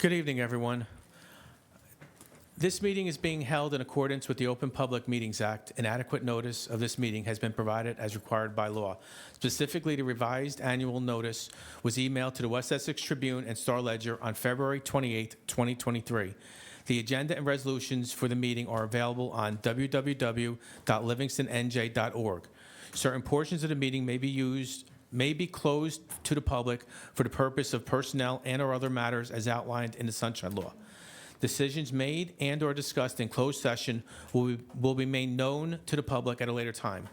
Good evening, everyone. This meeting is being held in accordance with the Open Public Meetings Act. An adequate notice of this meeting has been provided as required by law. Specifically, the revised annual notice was emailed to the West Essex Tribune and Star Ledger on February 28, 2023. The agenda and resolutions for the meeting are available on www.livingstonnj.org. Certain portions of the meeting may be closed to the public for the purpose of personnel and/or other matters as outlined in the Sunshine Law. Decisions made and/or discussed in closed session will be made known to the public at a later time.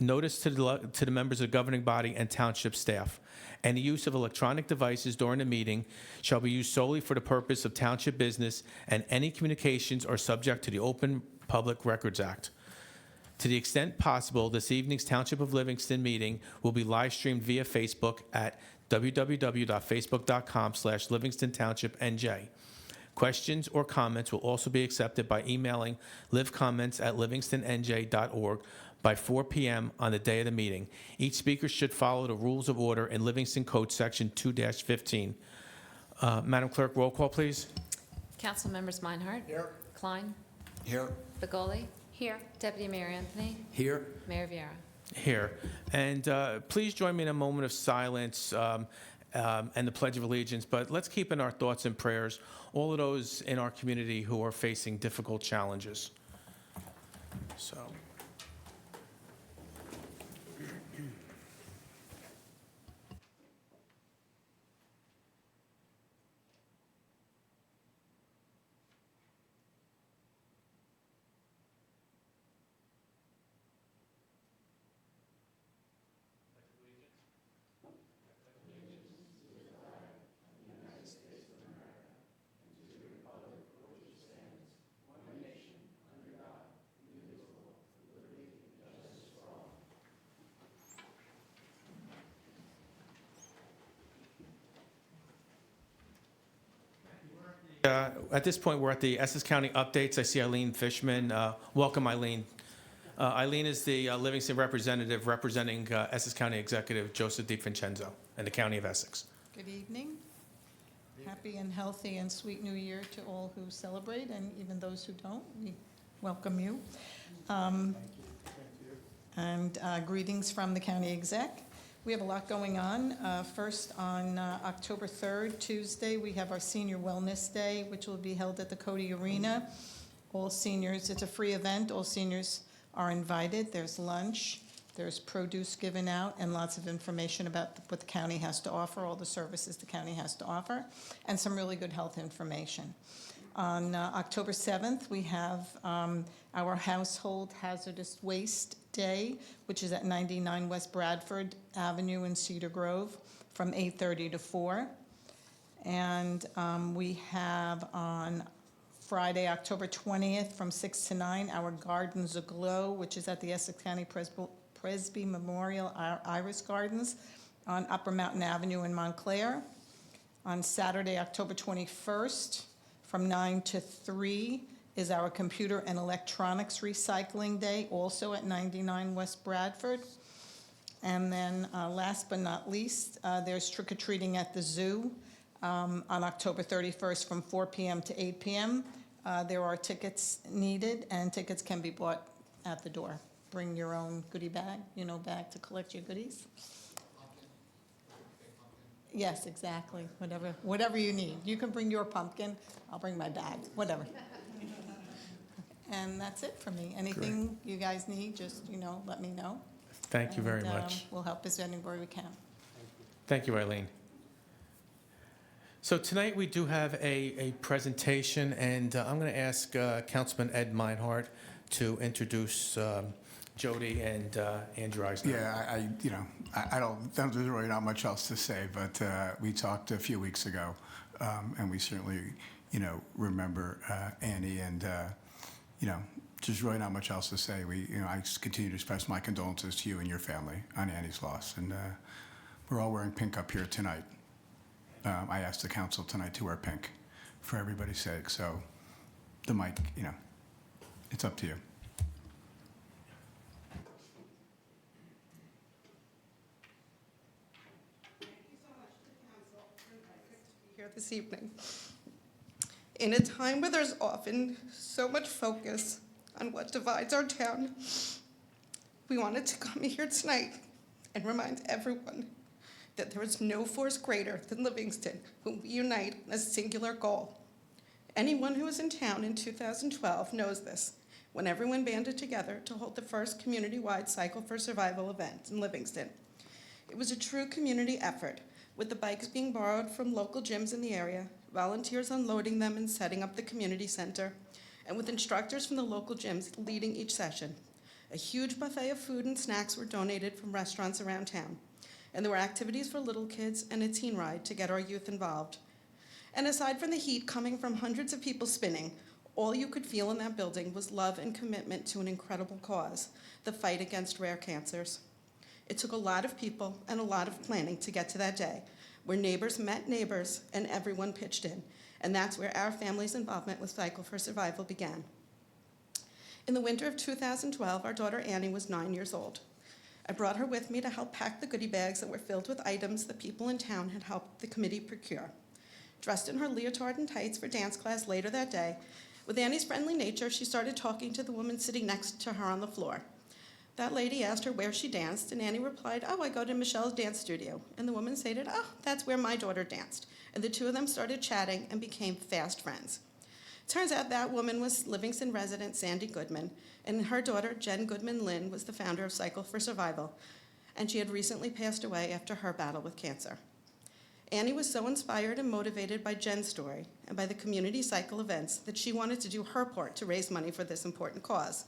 Notice to the members of the governing body and township staff. And the use of electronic devices during the meeting shall be used solely for the purpose of township business, and any communications are subject to the Open Public Records Act. To the extent possible, this evening's Township of Livingston meeting will be live streamed via Facebook at www.facebook.com/LivingstonTownshipNJ. Questions or comments will also be accepted by emailing livcomments@livingstonNJ.org by 4 p.m. on the day of the meeting. Each speaker should follow the rules of order in Livingston Code Section 2-15. Madam Clerk, roll call, please. Council members Meinhardt. Here. Klein. Here. Begoli. Here. Deputy Mayor Anthony. Here. Mayor Vieira. Here. And please join me in a moment of silence and the Pledge of Allegiance, but let's keep in our thoughts and prayers all of those in our community who are facing difficult challenges. So. At this point, we're at the Essex County updates. I see Eileen Fishman. Welcome, Eileen. Eileen is the Livingston representative representing Essex County Executive Joseph DiVincenzo and the County of Essex. Good evening. Happy and healthy and sweet new year to all who celebrate, and even those who don't. We welcome you. And greetings from the county exec. We have a lot going on. First, on October 3rd, Tuesday, we have our Senior Wellness Day, which will be held at the Cody Arena. All seniors, it's a free event. All seniors are invited. There's lunch, there's produce given out, and lots of information about what the county has to offer, all the services the county has to offer, and some really good health information. On October 7th, we have our Household Hazardous Waste Day, which is at 99 West Bradford Avenue in Cedar Grove from 8:30 to 4. And we have on Friday, October 20th from 6 to 9, our Gardens Aglow, which is at the Essex County Presby Memorial Iris Gardens on Upper Mountain Avenue in Montclair. On Saturday, October 21st, from 9 to 3 is our Computer and Electronics Recycling Day, also at 99 West Bradford. And then last but not least, there's trick-or-treating at the zoo on October 31st from 4 p.m. to 8 p.m. There are tickets needed, and tickets can be bought at the door. Bring your own goodie bag, bag to collect your goodies. Yes, exactly. Whatever you need. You can bring your pumpkin. I'll bring my bag. Whatever. And that's it for me. Anything Great. you guys need, just let me know. Thank you very much. We'll help as anywhere we can. Thank you, Eileen. So tonight we do have a presentation, and I'm going to ask Councilman Ed Meinhardt to introduce Jody and Andrew Eisner. Yeah, I don't. There's really not much else to say, but we talked a few weeks ago, and we certainly, remember Annie, and just really not much else to say. I just continue to express my condolences to you and your family on Annie's loss, and we're all wearing pink up here tonight. I asked the council tonight to wear pink for everybody's sake. So the mic, it's up to you. Here this evening. In a time where there's often so much focus on what divides our town, we wanted to come here tonight and remind everyone that there is no force greater than Livingston when we unite on a singular goal. Anyone who was in town in 2012 knows this, when everyone banded together to hold the first community-wide Cycle for Survival event in Livingston. It was a true community effort, with the bikes being borrowed from local gyms in the area, volunteers unloading them and setting up the community center, and with instructors from the local gyms leading each session. A huge buffet of food and snacks were donated from restaurants around town, and there were activities for little kids and a teen ride to get our youth involved. And aside from the heat coming from hundreds of people spinning, all you could feel in that building was love and commitment to an incredible cause, the fight against rare cancers. It took a lot of people and a lot of planning to get to that day, where neighbors met neighbors and everyone pitched in, and that's where our family's involvement with Cycle for Survival began. In the winter of 2012, our daughter Annie was 9 years old. I brought her with me to help pack the goodie bags that were filled with items that people in town had helped the committee procure. Dressed in her leotard and tights for dance class later that day, with Annie's friendly nature, she started talking to the woman sitting next to her on the floor. That lady asked her where she danced, and Annie replied, "Oh, I go to Michelle's dance studio." And the woman stated, "Oh, that's where my daughter danced." And the two of them started chatting and became fast friends. Turns out that woman was Livingston resident Sandy Goodman, and her daughter, Jen Goodman Lynn, was the founder of Cycle for Survival, and she had recently passed away after her battle with cancer. Annie was so inspired and motivated by Jen's story and by the community cycle events that she wanted to do her part to raise money for this important cause.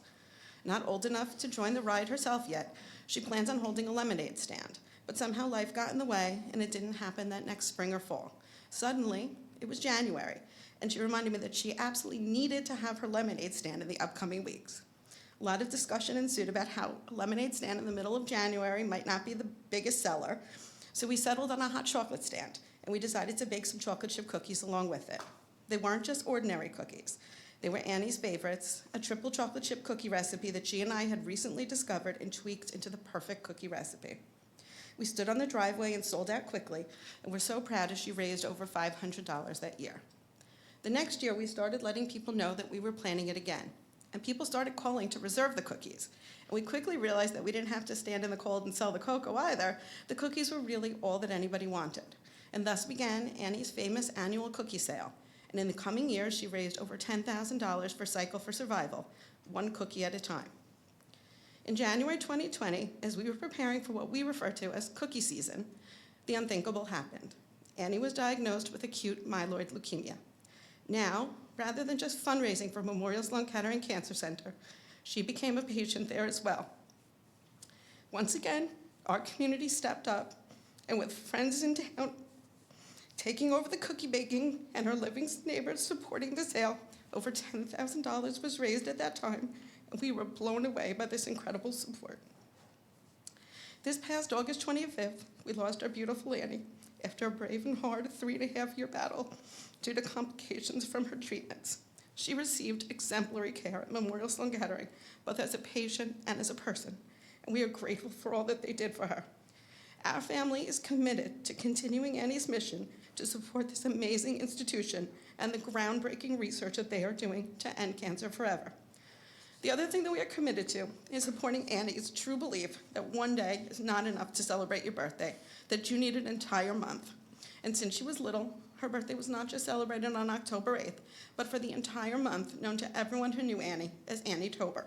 Not old enough to join the ride herself yet, she plans on holding a lemonade stand, but somehow life got in the way and it didn't happen that next spring or fall. Suddenly, it was January, and she reminded me that she absolutely needed to have her lemonade stand in the upcoming weeks. A lot of discussion ensued about how a lemonade stand in the middle of January might not be the biggest seller, so we settled on a hot chocolate stand, and we decided to bake some chocolate chip cookies along with it. They weren't just ordinary cookies. They were Annie's favorites, a triple chocolate chip cookie recipe that she and I had recently discovered and tweaked into the perfect cookie recipe. We stood on the driveway and sold out quickly, and we're so proud as she raised over $500 that year. The next year, we started letting people know that we were planning it again, and people started calling to reserve the cookies. And we quickly realized that we didn't have to stand in the cold and sell the cocoa either. The cookies were really all that anybody wanted. And thus began Annie's famous annual cookie sale. And in the coming years, she raised over $10,000 for Cycle for Survival, one cookie at a time. In January 2020, as we were preparing for what we refer to as cookie season, the unthinkable happened. Annie was diagnosed with acute myeloid leukemia. Now, rather than just fundraising for Memorial Sloan Kettering Cancer Center, she became a patient there as well. Once again, our community stepped up, and with friends in town taking over the cookie baking and our Livingston neighbors supporting the sale, over $10,000 was raised at that time, and we were blown away by this incredible support. This past August 25th, we lost our beautiful Annie after a brave and hard 3.5-year battle due to complications from her treatments. She received exemplary care at Memorial Sloan Kettering, both as a patient and as a person, and we are grateful for all that they did for her. Our family is committed to continuing Annie's mission to support this amazing institution and the groundbreaking research that they are doing to end cancer forever. The other thing that we are committed to is supporting Annie's true belief that one day is not enough to celebrate your birthday, that you need an entire month. And since she was little, her birthday was not just celebrated on October 8th, but for the entire month, known to everyone who knew Annie as Annie-tober.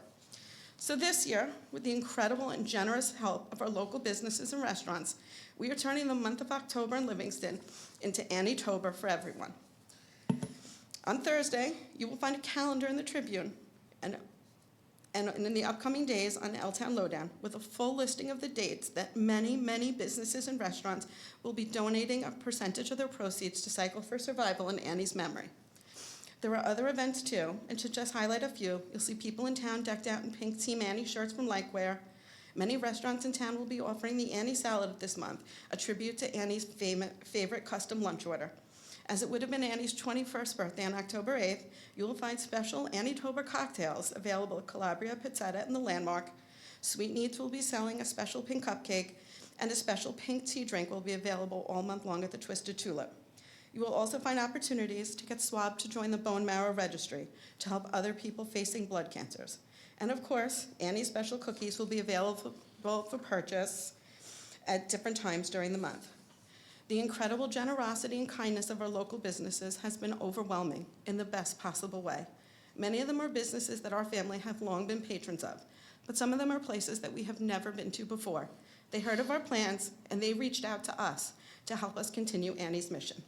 So this year, with the incredible and generous help of our local businesses and restaurants, we are turning the month of October in Livingston into Annie-tober for everyone. On Thursday, you will find a calendar in the Tribune and in the upcoming days on L-Town Lowdown with a full listing of the dates that many, many businesses and restaurants will be donating a percentage of their proceeds to Cycle for Survival in Annie's memory. There are other events too, and to just highlight a few, you'll see people in town decked out in pink Team Annie shirts from Likeware. Many restaurants in town will be offering the Annie Salad this month, a tribute to Annie's favorite custom lunch order. As it would have been Annie's 21st birthday on October 8th, you will find special Annie-tober cocktails available at Calabria Pizzetta and the Landmark. Sweet Needs will be selling a special pink cupcake, and a special pink tea drink will be available all month long at the Twisted Tulip. You will also find opportunities to get swabbed to join the bone marrow registry to help other people facing blood cancers. And of course, Annie's special cookies will be available for purchase at different times during the month. The incredible generosity and kindness of our local businesses has been overwhelming in the best possible way. Many of them are businesses that our family have long been patrons of, but some of them are places that we have never been to before. They heard of our plans and they reached out to us to help us continue Annie's mission.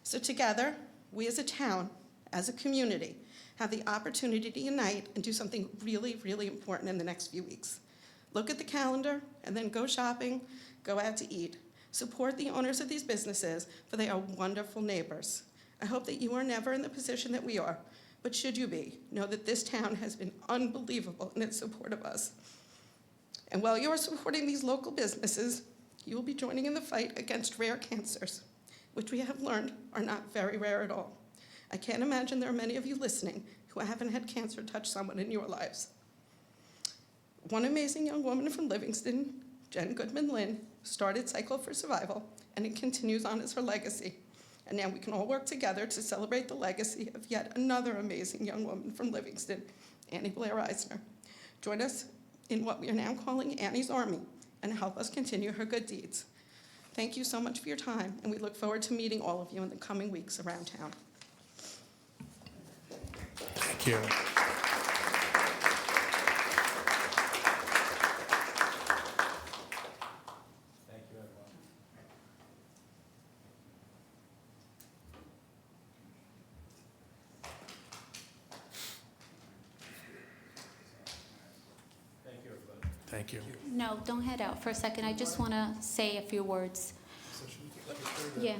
So together, we as a town, as a community, have the opportunity to unite and do something really, really important in the next few weeks. Look at the calendar and then go shopping, go out to eat. Support the owners of these businesses, for they are wonderful neighbors. I hope that you are never in the position that we are, but should you be, know that this town has been unbelievable in its support of us. And while you are supporting these local businesses, you will be joining in the fight against rare cancers, which we have learned are not very rare at all. I can't imagine there are many of you listening who haven't had cancer touch someone in your lives. One amazing young woman from Livingston, Jen Goodman-Lynn, started Cycle for Survival, and it continues on as her legacy. And now we can all work together to celebrate the legacy of yet another amazing young woman from Livingston, Annie Blair Eisner. Join us in what we are now calling Annie's Army and help us continue her good deeds. Thank you so much for your time, and we look forward to meeting all of you in the coming weeks around town. Thank you. Thank you, everyone. Thank you, everybody. Thank you. No, don't head out for a second. I just want to say a few words. Yeah.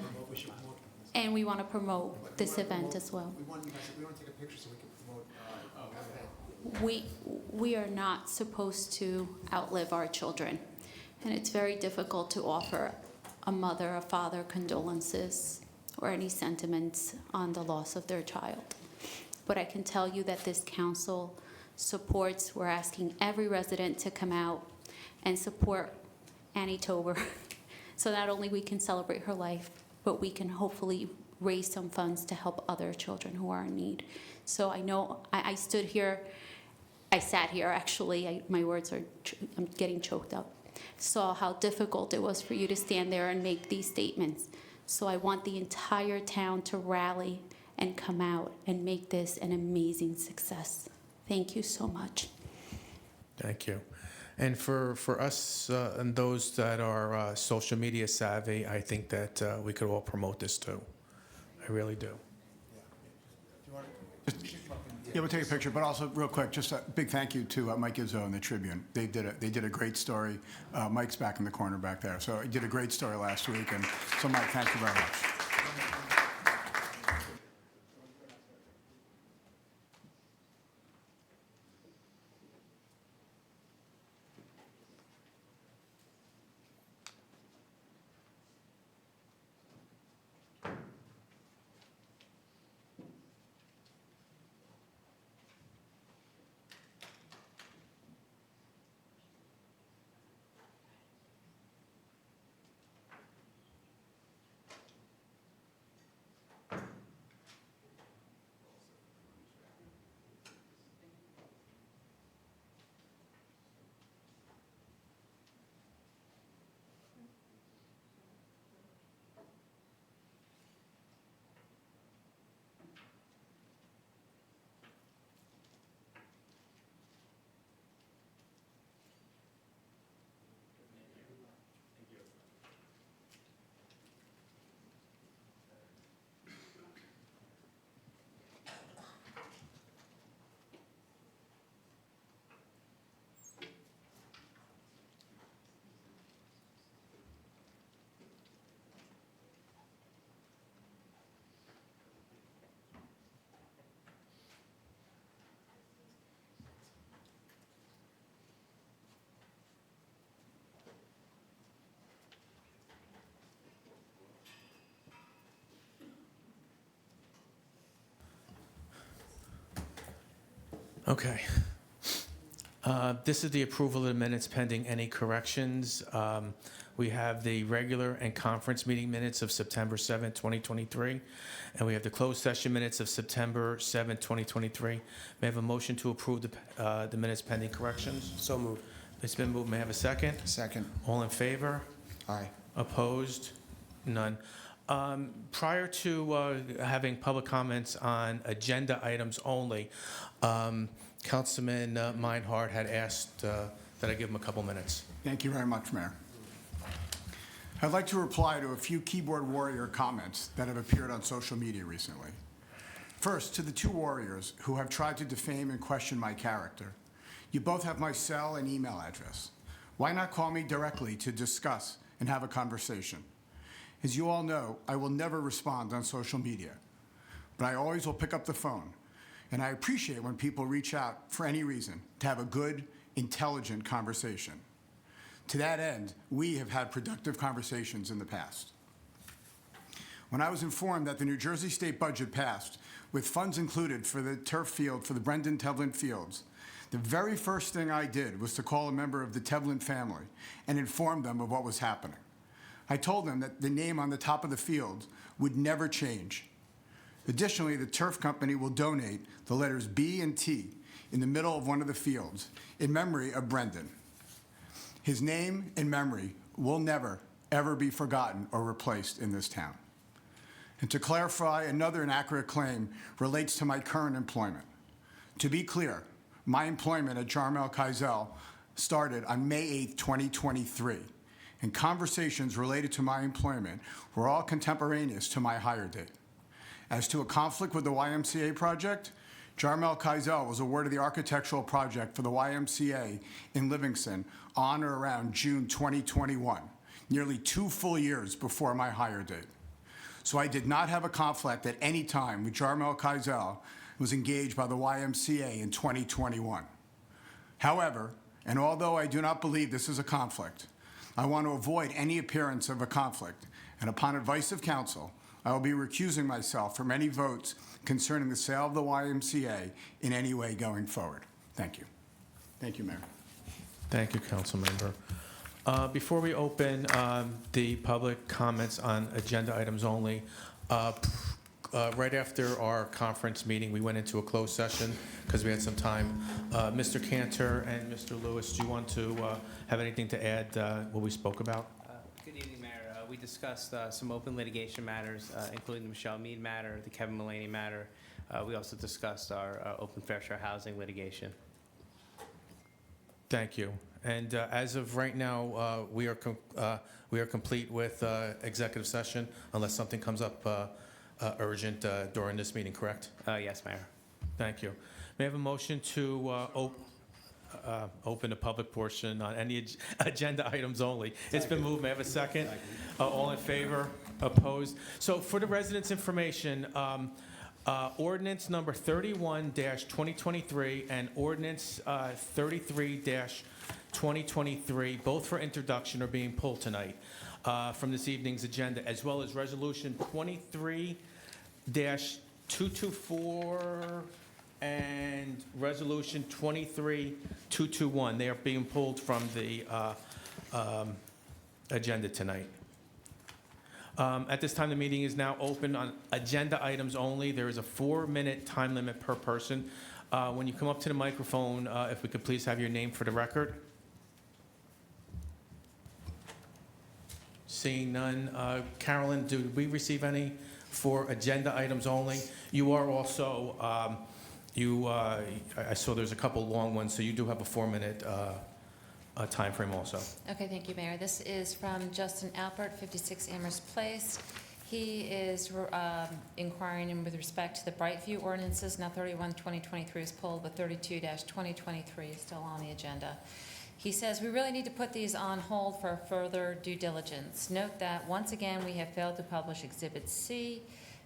And we want to promote this event as well. We want to take a picture so we can promote. We are not supposed to outlive our children. And it's very difficult to offer a mother, a father condolences or any sentiments on the loss of their child. But I can tell you that this council supports, we're asking every resident to come out and support Annie Tober. So not only we can celebrate her life, but we can hopefully raise some funds to help other children who are in need. So I know I stood here, I sat here actually, my words are, I'm getting choked up. Saw how difficult it was for you to stand there and make these statements. So I want the entire town to rally and come out and make this an amazing success. Thank you so much. Thank you. And for us and those that are social media savvy, I think that we could all promote this too. I really do. Yeah, we'll take a picture, but also real quick, just a big thank you to Mike Izzo and the Tribune. They did a great story. Mike's back in the corner back there, so he did a great story last week, and so Mike, thank you very much. Okay. This is the approval of the minutes pending any corrections. We have the regular and conference meeting minutes of September 7th, 2023, and we have the closed session minutes of September 7th, 2023. May I have a motion to approve the minutes pending corrections? So moved. It's been moved. May I have a second? Second. All in favor? Aye. Opposed? None. Prior to having public comments on agenda items only, Councilman Meinhardt had asked that I give him a couple minutes. Thank you very much, Mayor. I'd like to reply to a few keyboard warrior comments that have appeared on social media recently. First, to the two warriors who have tried to defame and question my character. You both have my cell and email address. Why not call me directly to discuss and have a conversation? As you all know, I will never respond on social media, but I always will pick up the phone. And I appreciate when people reach out for any reason to have a good, intelligent conversation. To that end, we have had productive conversations in the past. When I was informed that the New Jersey state budget passed, with funds included for the turf field for the Brendan Tevlin Fields, the very first thing I did was to call a member of the Tevlin family and inform them of what was happening. I told them that the name on the top of the field would never change. Additionally, the turf company will donate the letters B and T in the middle of one of the fields in memory of Brendan. His name and memory will never, ever be forgotten or replaced in this town. And to clarify, another inaccurate claim relates to my current employment. To be clear, my employment at Jarmel Keisel started on May 8, 2023, and conversations related to my employment were all contemporaneous to my hire date. As to a conflict with the YMCA project, Jarmel Keisel was awarded the architectural project for the YMCA in Livingston on or around June 2021, nearly 2 full years before my hire date. So I did not have a conflict at any time with Jarmel Keisel was engaged by the YMCA in 2021. However, and although I do not believe this is a conflict, I want to avoid any appearance of a conflict, and upon advice of counsel, I will be recusing myself from any votes concerning the sale of the YMCA in any way going forward. Thank you. Thank you, Mayor. Thank you, Councilmember. Before we open the public comments on agenda items only, right after our conference meeting, we went into a closed session because we had some time. Mr. Cantor and Mr. Lewis, do you want to have anything to add what we spoke about? Good evening, Mayor. We discussed some open litigation matters, including the Michelle Mead matter, the Kevin Mullaney matter. We also discussed our open fair share housing litigation. Thank you. And as of right now, we are complete with executive session unless something comes up urgent during this meeting, correct? Yes, Mayor. Thank you. May I have a motion to open the public portion on any agenda items only? It's been moved. May I have a second? All in favor? Opposed? So for the residents' information, ordinance number 31-2023 and ordinance 33-2023, both for introduction, are being pulled tonight from this evening's agenda, as well as resolution 23-224 and resolution 23-221. They are being pulled from the agenda tonight. At this time, the meeting is now open on agenda items only. There is a 4-minute time limit per person. When you come up to the microphone, if we could please have your name for the record. Seeing none. Carolyn, did we receive any for agenda items only? You are also, I saw there's a couple long ones, so you do have a 4-minute time frame also. Okay, thank you, Mayor. This is from Justin Alpert, 56 Amherst Place. He is inquiring with respect to the Brightview ordinances. Now 31-2023 is pulled, but 32-2023 is still on the agenda. He says, we really need to put these on hold for further due diligence. Note that, once again, we have failed to publish Exhibit C,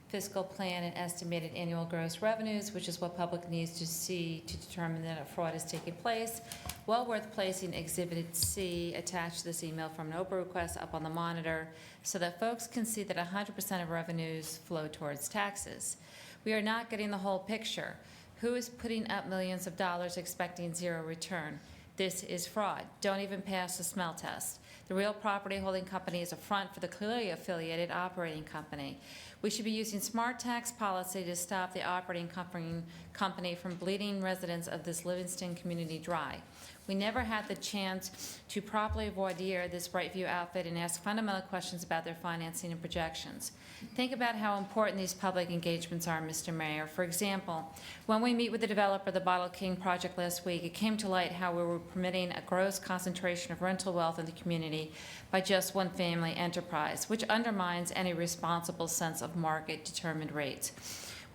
fiscal plan and estimated annual gross revenues, which is what public needs to see to determine that a fraud is taking place. Well worth placing Exhibit C attached to this email from an Oprah request up on the monitor so that folks can see that 100% of revenues flow towards taxes. We are not getting the whole picture. Who is putting up millions of dollars expecting zero return? This is fraud. Don't even pass the smell test. The real property holding company is a front for the clearly affiliated operating company. We should be using smart tax policy to stop the operating company from bleeding residents of this Livingston community dry. We never had the chance to properly voir dire this Brightview outfit and ask fundamental questions about their financing and projections. Think about how important these public engagements are, Mr. Mayor. For example, when we meet with the developer of the Bottle King project last week, it came to light how we were permitting a gross concentration of rental wealth in the community by just one family enterprise, which undermines any responsible sense of market-determined rates.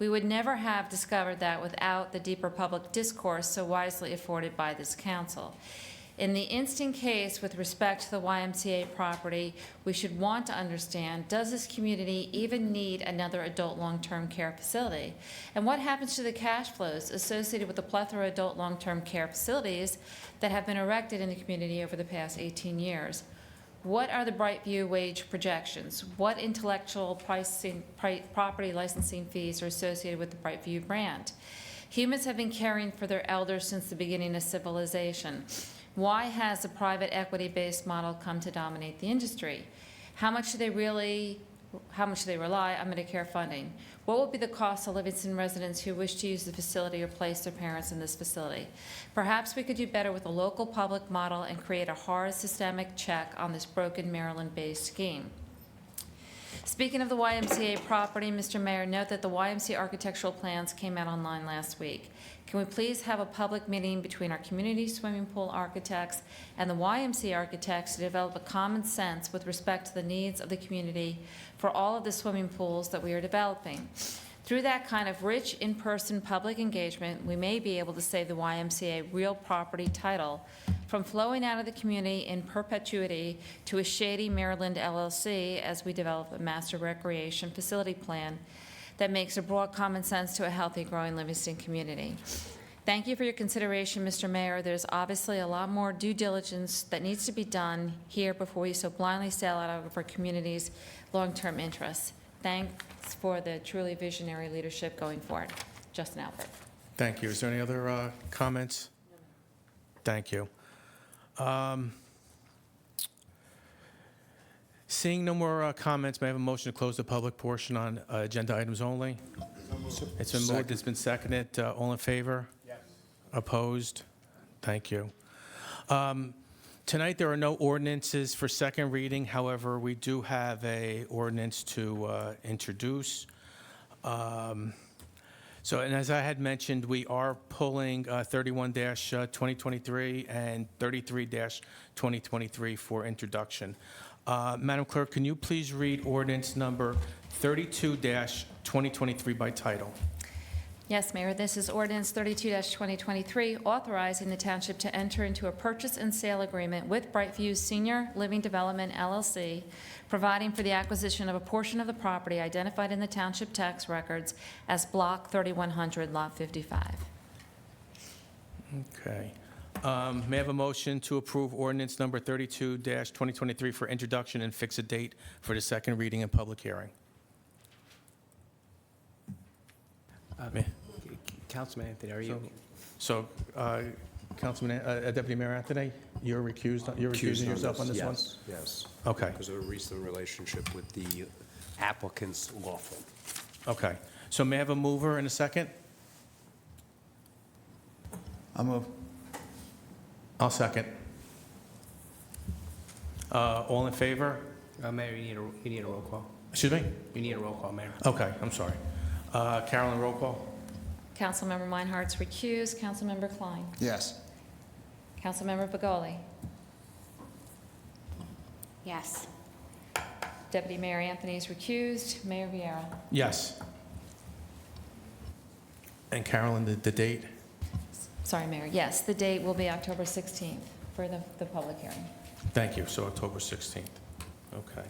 We would never have discovered that without the deeper public discourse so wisely afforded by this council. In the instant case with respect to the YMCA property, we should want to understand, does this community even need another adult long-term care facility? And what happens to the cash flows associated with the plethora of adult long-term care facilities that have been erected in the community over the past 18 years? What are the Brightview wage projections? What intellectual property licensing fees are associated with the Brightview brand? Humans have been caring for their elders since the beginning of civilization. Why has the private equity-based model come to dominate the industry? How much do they rely on Medicare funding? What will be the cost of Livingston residents who wish to use the facility or place their parents in this facility? Perhaps we could do better with a local public model and create a hard systemic check on this broken Maryland-based scheme. Speaking of the YMCA property, Mr. Mayor, note that the YMCA architectural plans came out online last week. Can we please have a public meeting between our community swimming pool architects and the YMCA architects to develop a common sense with respect to the needs of the community for all of the swimming pools that we are developing? Through that kind of rich in-person public engagement, we may be able to save the YMCA real property title from flowing out of the community in perpetuity to a shady Maryland LLC as we develop a master recreation facility plan that makes a broad common sense to a healthy, growing Livingston community. Thank you for your consideration, Mr. Mayor. There's obviously a lot more due diligence that needs to be done here before we so blindly sail out of our community's long-term interests. Thanks for the truly visionary leadership going forward. Justin Albert. Thank you. Is there any other comments? Thank you. Seeing no more comments, may I have a motion to close the public portion on agenda items only? It's been moved, it's been seconded. All in favor? Yes. Opposed? Thank you. Tonight, there are no ordinances for second reading. However, we do have a ordinance to introduce. And as I had mentioned, we are pulling 31-2023 and 33-2023 for introduction. Madam Clerk, can you please read ordinance number 32-2023 by title? Yes, Mayor. This is ordinance 32-2023, authorizing the township to enter into a purchase and sale agreement with Brightview Senior Living Development, LLC, providing for the acquisition of a portion of the property identified in the township tax records as Block 3100, Lot 55. Okay. May I have a motion to approve ordinance number 32-2023 for introduction and fix a date for the second reading and public hearing? Councilman Anthony, are you? So, Councilman, Deputy Mayor Anthony, you're recusing yourself on this one? Yes, yes. Okay, Because of a recent relationship with the applicant's law firm. okay. So may I have a mover and a second? I'll move. I'll second. All in favor? Mayor, you need a roll call. Excuse me? You need a roll call, Mayor. Okay, I'm sorry. Carolyn, roll call? Councilmember Meinhardt's recused. Councilmember Klein. Yes. Councilmember Begoli. Yes. Deputy Mayor Anthony is recused. Mayor Vieira. Yes. And Carolyn, the date? Sorry, Mayor. Yes, the date will be October 16th for the public hearing. Thank you. So October 16th. Okay.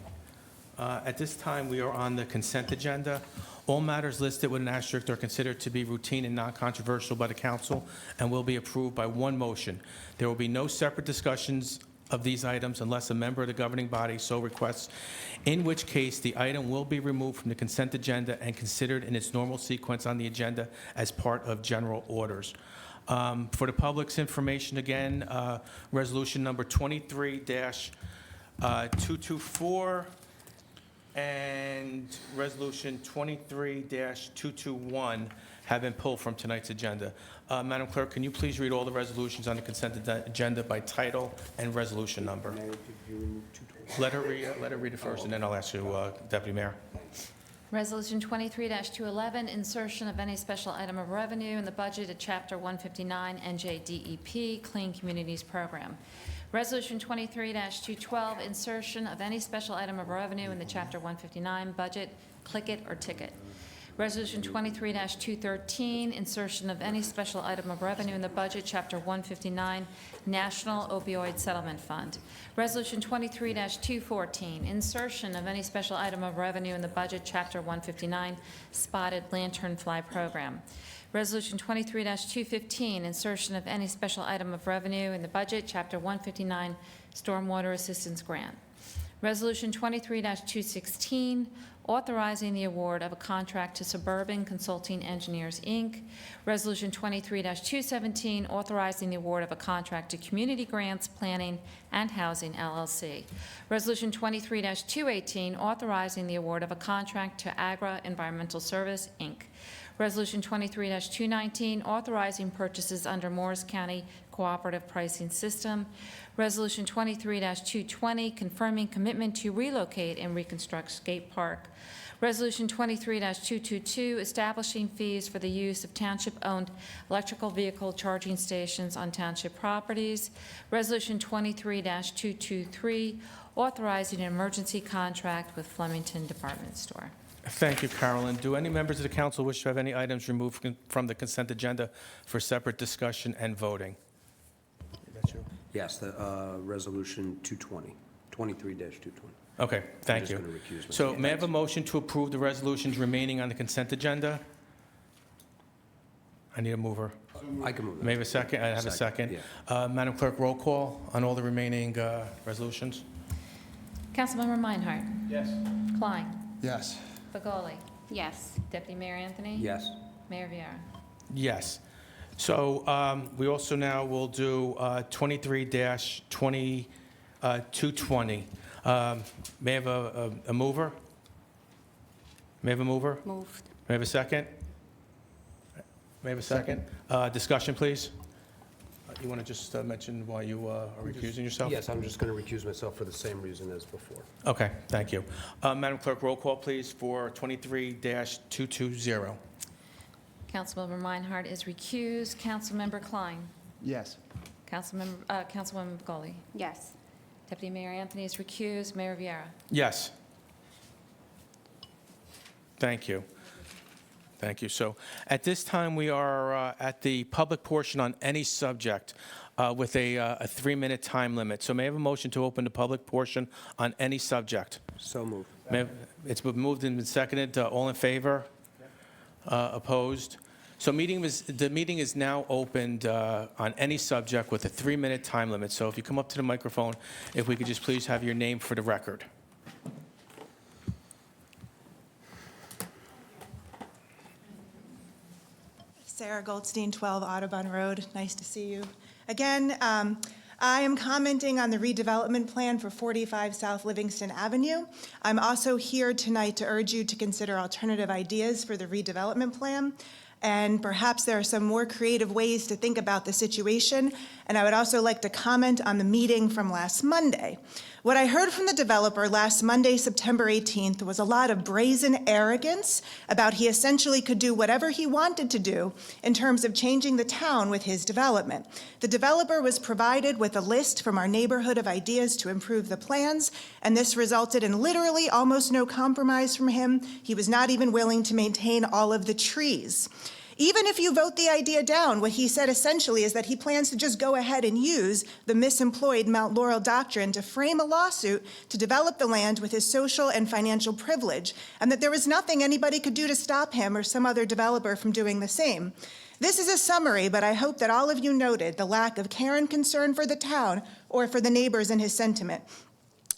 At this time, we are on the consent agenda. All matters listed with an asterisk are considered to be routine and non-controversial by the council and will be approved by one motion. There will be no separate discussions of these items unless a member of the governing body so requests, in which case the item will be removed from the consent agenda and considered in its normal sequence on the agenda as part of general orders. For the public's information, again, resolution number 23- 224 and Resolution 23-221 have been pulled from tonight's agenda. Madam Clerk, can you please read all the resolutions on the consent agenda by title and resolution number? Mayor, did you remove 220? Let her read it first, and then I'll ask you, Deputy Mayor. Resolution 23-211, insertion of any special item of revenue in the budget at Chapter 159 NJDEP Clean Communities Program. Resolution 23-212, insertion of any special item of revenue in the Chapter 159 budget, click it or ticket. Resolution 23-213, insertion of any special item of revenue in the budget, Chapter 159, National Opioid Settlement Fund. Resolution 23-214, insertion of any special item of revenue in the budget, Chapter 159, Spotted Lanternfly Program. Resolution 23-215, insertion of any special item of revenue in the budget, Chapter 159, Stormwater Assistance Grant. Resolution 23-216, authorizing the award of a contract to Suburban Consulting Engineers, Inc. Resolution 23-217, authorizing the award of a contract to Community Grants Planning and Housing, LLC. Resolution 23-218, authorizing the award of a contract to Agra Environmental Service, Inc. Resolution 23-219, authorizing purchases under Morris County Cooperative Pricing System. Resolution 23-220, confirming commitment to relocate and reconstruct skate park. Resolution 23-222, establishing fees for the use of township-owned electrical vehicle charging stations on township properties. Resolution 23-223, authorizing an emergency contract with Flemington Department Store. Thank you, Carolyn. Do any members of the council wish to have any items removed from the consent agenda for separate discussion and voting? That's you. Yes, the resolution 220, 23-220. Okay, thank you. I'm just going to recuse myself. So may I have a motion to approve the resolutions remaining on the consent agenda? I need a mover. I can move that. May I have a second? I have a second. Yeah. Madam Clerk, roll call on all the remaining resolutions? Councilmember Meinhardt? Yes. Klein? Yes. Begoli? Yes. Deputy Mayor Anthony? Yes. Mayor Viera? Yes. So we also now will do 23-220. May I have a mover? May I have a mover? Moved. May I have a second? May I have a second? Discussion, please. You want to just mention why you are recusing yourself? Yes, I'm just going to recuse myself for the same reason as before. Okay, thank you. Madam Clerk, roll call, please, for 23-220. Councilmember Meinhardt is recused. Councilmember Klein? Yes. Councilwoman Begoli? Yes. Deputy Mayor Anthony is recused. Mayor Viera? Yes. Thank you. Thank you. So at this time, we are at the public portion on any subject with a 3-minute time limit. So may I have a motion to open the public portion on any subject? So moved. It's been moved and been seconded. All in favor? Opposed? So the meeting is now opened on any subject with a 3-minute time limit. So if you come up to the microphone, if we could just please have your name for the record. Sarah Goldstein, 12 Audubon Road. Nice to see you. Again, I am commenting on the redevelopment plan for 45 South Livingston Avenue. I'm also here tonight to urge you to consider alternative ideas for the redevelopment plan. And perhaps there are some more creative ways to think about the situation. And I would also like to comment on the meeting from last Monday. What I heard from the developer last Monday, September 18th, was a lot of brazen arrogance about he essentially could do whatever he wanted to do in terms of changing the town with his development. The developer was provided with a list from our neighborhood of ideas to improve the plans, and this resulted in literally almost no compromise from him. He was not even willing to maintain all of the trees. Even if you vote the idea down, what he said essentially is that he plans to just go ahead and use the misemployed Mount Laurel doctrine to frame a lawsuit to develop the land with his social and financial privilege, and that there was nothing anybody could do to stop him or some other developer from doing the same. This is a summary, but I hope that all of you noted the lack of care and concern for the town or for the neighbors in his sentiment.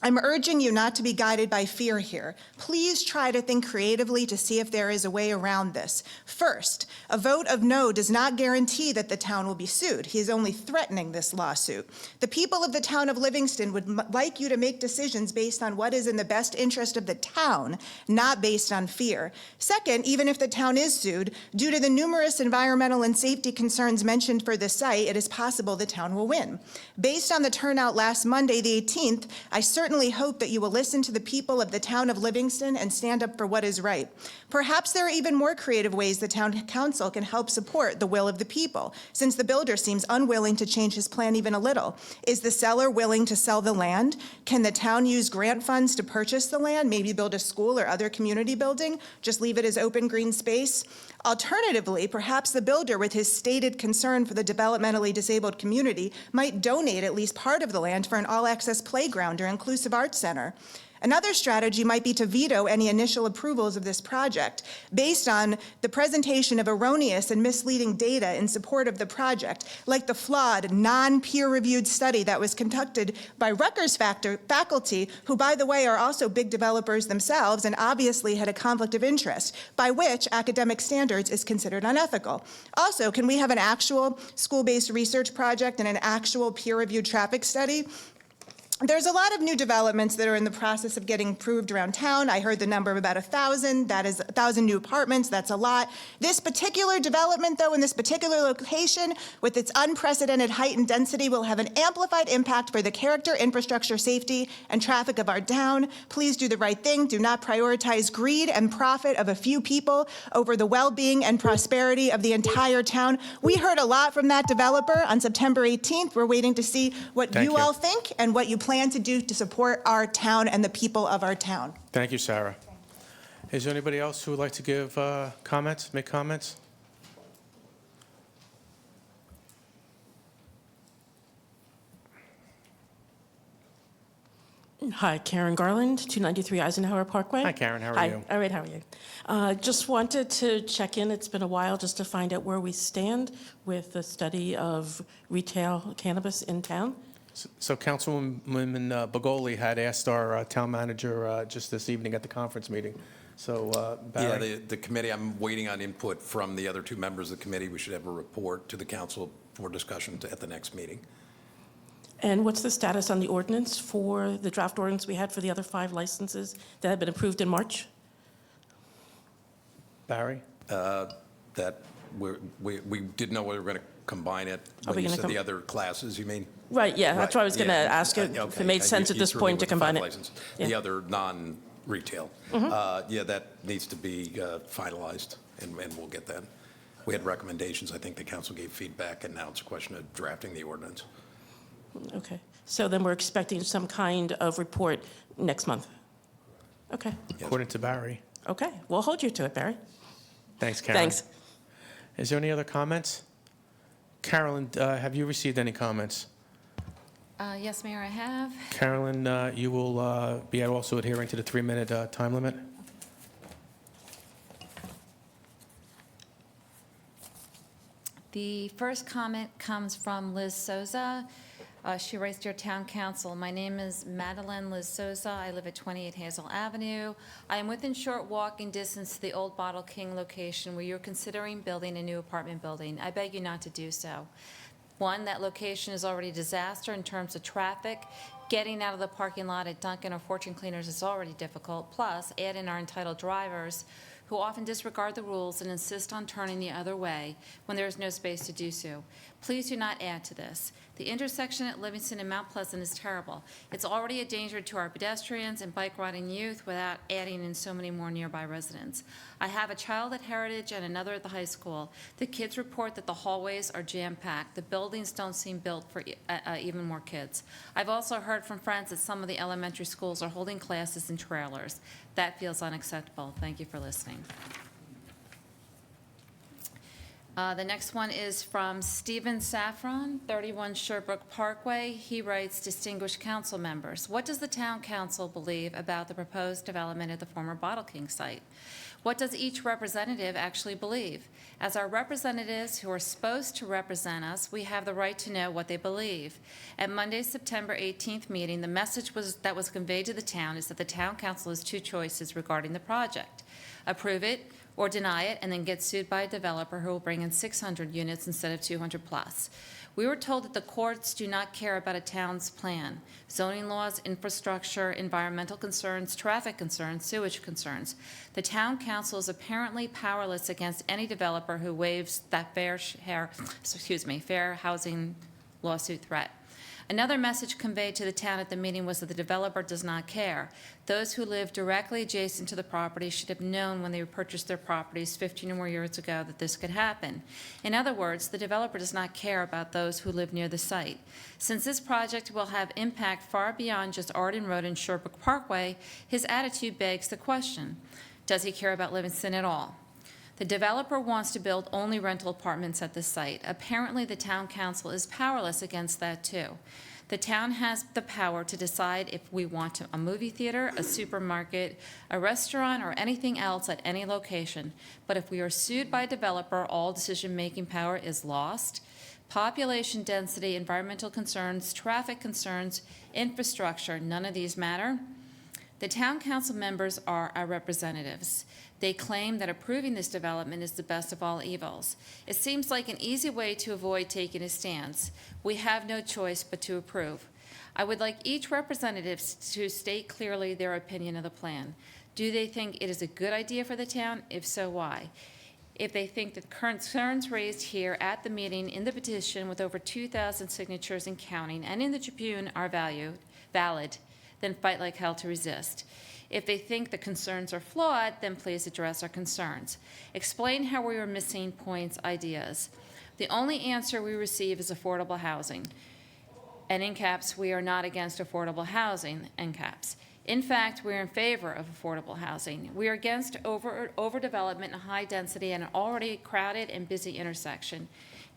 I'm urging you not to be guided by fear here. Please try to think creatively to see if there is a way around this. First, a vote of no does not guarantee that the town will be sued. He is only threatening this lawsuit. The people of the town of Livingston would like you to make decisions based on what is in the best interest of the town, not based on fear. Second, even if the town is sued, due to the numerous environmental and safety concerns mentioned for the site, it is possible the town will win. Based on the turnout last Monday, the 18th, I certainly hope that you will listen to the people of the town of Livingston and stand up for what is right. Perhaps there are even more creative ways the town council can help support the will of the people, since the builder seems unwilling to change his plan even a little. Is the seller willing to sell the land? Can the town use grant funds to purchase the land, maybe build a school or other community building, just leave it as open green space? Alternatively, perhaps the builder, with his stated concern for the developmentally disabled community, might donate at least part of the land for an all-access playground or inclusive arts center. Another strategy might be to veto any initial approvals of this project based on the presentation of erroneous and misleading data in support of the project, like the flawed, non-peer-reviewed study that was conducted by Rutgers faculty, who, by the way, are also big developers themselves and obviously had a conflict of interest, by which academic standards is considered unethical. Also, can we have an actual school-based research project and an actual peer-reviewed traffic study? There's a lot of new developments that are in the process of getting approved around town. I heard the number of about 1,000. That is 1,000 new apartments. That's a lot. This particular development, though, in this particular location, with its unprecedented height and density, will have an amplified impact for the character, infrastructure, safety, and traffic of our town. Please do the right thing. Do not prioritize greed and profit of a few people over the well-being and prosperity of the entire town. We heard a lot from that developer on September 18th. We're waiting to see what Thank you all think and what you plan to do to support our town and the people of our town. Thank you, Sarah. Is there anybody else who would like to give comments, make comments? Hi, Karen Garland, 293 Eisenhower Parkway. Hi, Karen. How are Hi. you? All right, how are you? Just wanted to check in. It's been a while just to find out where we stand with the study of retail cannabis in town. So Councilwoman Bagoli had asked our town manager just this evening at the conference meeting. So Barry? Yeah, the committee, I'm waiting on input from the other two members of the committee. We should have a report to the council for discussion at the next meeting. And what's the status on the ordinance for the draft ordinance we had for the other 5 licenses that had been approved in March? Barry? That we didn't know whether we were going to combine it. Are we When you gonna said the other classes, you mean? Right, yeah, that's Right, why I was going to yeah. ask if Okay. it made sense at You this threw me point to with the combine 5 it. licenses. Yeah. Mm-hmm. The other non-retail. Yeah, that needs to be finalized, and we'll get that. We had recommendations. I think the council gave feedback, and now it's a question of drafting the ordinance. Okay, so then we're expecting some kind of report next month? Okay, Yes. According to Barry. okay, we'll hold you to it, Barry. Thanks, Karen. Thanks. Is there any other comments? Carolyn, have you received any comments? Yes, Mayor, I have. Carolyn, you will be also adhering to the 3-minute time limit? The first comment comes from Liz Souza. She writes, "Dear Town Council, my name is Madeline Liz Souza. I live at 28 Hazel Avenue. I am within short walking distance to the old Bottle King location where you're considering building a new apartment building. I beg you not to do so. One, that location is already a disaster in terms of traffic. Getting out of the parking lot at Dunkin' or Fortune Cleaners is already difficult. Plus, add in our entitled drivers who often disregard the rules and insist on turning the other way when there is no space to do so. Please do not add to this. The intersection at Livingston and Mount Pleasant is terrible. It's already a danger to our pedestrians and bike riding youth without adding in so many more nearby residents. I have a child at Heritage and another at the high school. The kids report that the hallways are jam-packed. The buildings don't seem built for even more kids. I've also heard from friends that some of the elementary schools are holding classes in trailers. That feels unacceptable. Thank you for listening. The next one is from Stephen Saffron, 31 Sherbrooke Parkway. He writes, "Distinguished council members, what does the town council believe about the proposed development at the former Bottle King site? What does each representative actually believe? As our representatives who are supposed to represent us, we have the right to know what they believe. At Monday's September 18th meeting, the message that was conveyed to the town is that the town council has two choices regarding the project: approve it or deny it, and then get sued by a developer who will bring in 600 units instead of 200 plus. We were told that the courts do not care about a town's plan. Zoning laws, infrastructure, environmental concerns, traffic concerns, sewage concerns. The town council is apparently powerless against any developer who waives that fair housing lawsuit threat. Another message conveyed to the town at the meeting was that the developer does not care. Those who live directly adjacent to the property should have known when they purchased their properties 15 or more years ago that this could happen. In other words, the developer does not care about those who live near the site. Since this project will have impact far beyond just Arden Road and Sherbrooke Parkway, his attitude begs the question: does he care about Livingston at all? The developer wants to build only rental apartments at the site. Apparently, the town council is powerless against that too. The town has the power to decide if we want a movie theater, a supermarket, a restaurant, or anything else at any location. But if we are sued by a developer, all decision-making power is lost. Population density, environmental concerns, traffic concerns, infrastructure, none of these matter. The town council members are our representatives. They claim that approving this development is the best of all evils. It seems like an easy way to avoid taking a stance. We have no choice but to approve. I would like each representative to state clearly their opinion of the plan. Do they think it is a good idea for the town? If so, why? If they think the concerns raised here at the meeting in the petition with over 2,000 signatures and counting and in the Tribune are valid, then fight like hell to resist. If they think the concerns are flawed, then please address our concerns. Explain how we are missing points, ideas. The only answer we receive is affordable housing. And in caps, we are not against affordable housing, end caps. In fact, we're in favor of affordable housing. We are against overdevelopment and high density in an already crowded and busy intersection.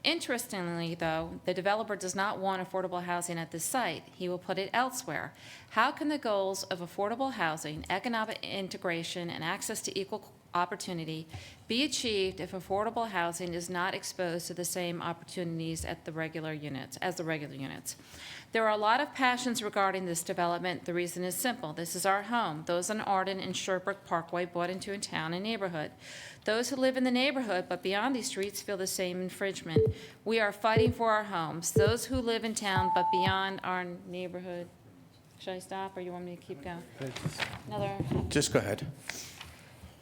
Interestingly, though, the developer does not want affordable housing at this site. He will put it elsewhere. How can the goals of affordable housing, economic integration, and access to equal opportunity be achieved if affordable housing is not exposed to the same opportunities as the regular units? There are a lot of passions regarding this development. The reason is simple. This is our home. Those in Arden and Sherbrooke Parkway bought into a town and neighborhood. Those who live in the neighborhood but beyond these streets feel the same infringement. We are fighting for our homes. Those who live in town but beyond our neighborhood. Should I stop or you want me to keep going? Just go ahead.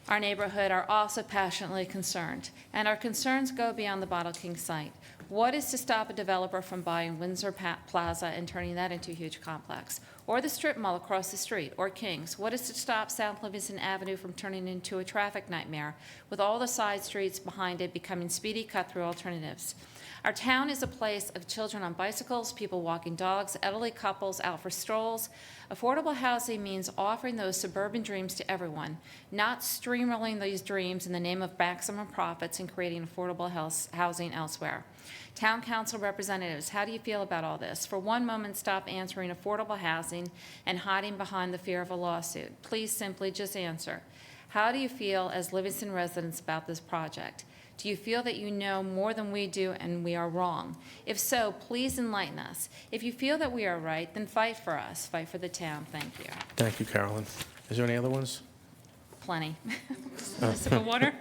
Our neighborhood are also passionately concerned, and our concerns go beyond the Bottle King site. What is to stop a developer from buying Windsor Plaza and turning that into a huge complex? Or the strip mall across the street, or King's? What is to stop South Livingston Avenue from turning into a traffic nightmare, with all the side streets behind it becoming speedy cut-through alternatives? Our town is a place of children on bicycles, people walking dogs, elderly couples out for strolls. Affordable housing means offering those suburban dreams to everyone, not streamlining these dreams in the name of maximum profits and creating affordable housing elsewhere. Town council representatives, how do you feel about all this? For one moment, stop answering affordable housing and hiding behind the fear of a lawsuit. Please simply just answer. How do you feel as Livingston residents about this project? Do you feel that you know more than we do and we are wrong? If so, please enlighten us. If you feel that we are right, then fight for us. Fight for the town. Thank you. Thank you, Carolyn. Is there any other ones? Plenty. A sip of water?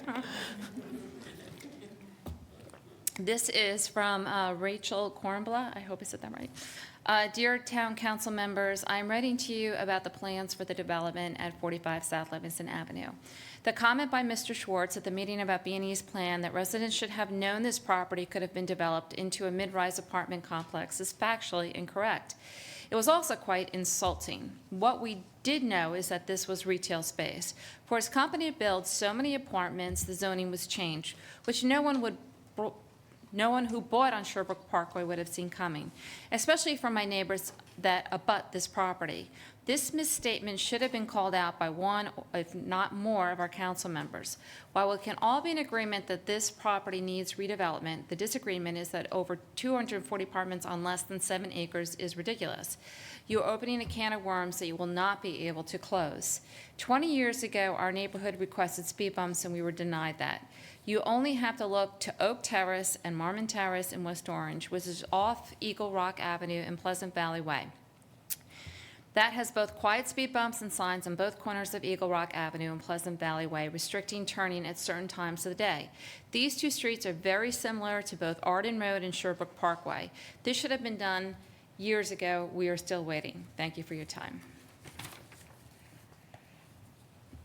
This is from Rachel Kornbla. I hope I said that right. Dear Town Council members, I'm writing to you about the plans for the development at 45 South Livingston Avenue. The comment by Mr. Schwartz at the meeting about B&E's plan that residents should have known this property could have been developed into a mid-rise apartment complex is factually incorrect. It was also quite insulting. What we did know is that this was retail space. For his company to build so many apartments, the zoning was changed, which no one no one who bought on Sherbrooke Parkway would have seen coming, especially for my neighbors that abut this property. This misstatement should have been called out by one, if not more, of our council members. While we can all be in agreement that this property needs redevelopment, the disagreement is that over 240 apartments on less than 7 acres is ridiculous. You are opening a can of worms that you will not be able to close. 20 years ago, our neighborhood requested speed bumps and we were denied that. You only have to look to Oak Terrace and Marmon Terrace in West Orange, which is off Eagle Rock Avenue and Pleasant Valley Way. That has both quiet speed bumps and signs on both corners of Eagle Rock Avenue and Pleasant Valley Way restricting turning at certain times of the day. These two streets are very similar to both Arden Road and Sherbrooke Parkway. This should have been done years ago. We are still waiting. Thank you for your time.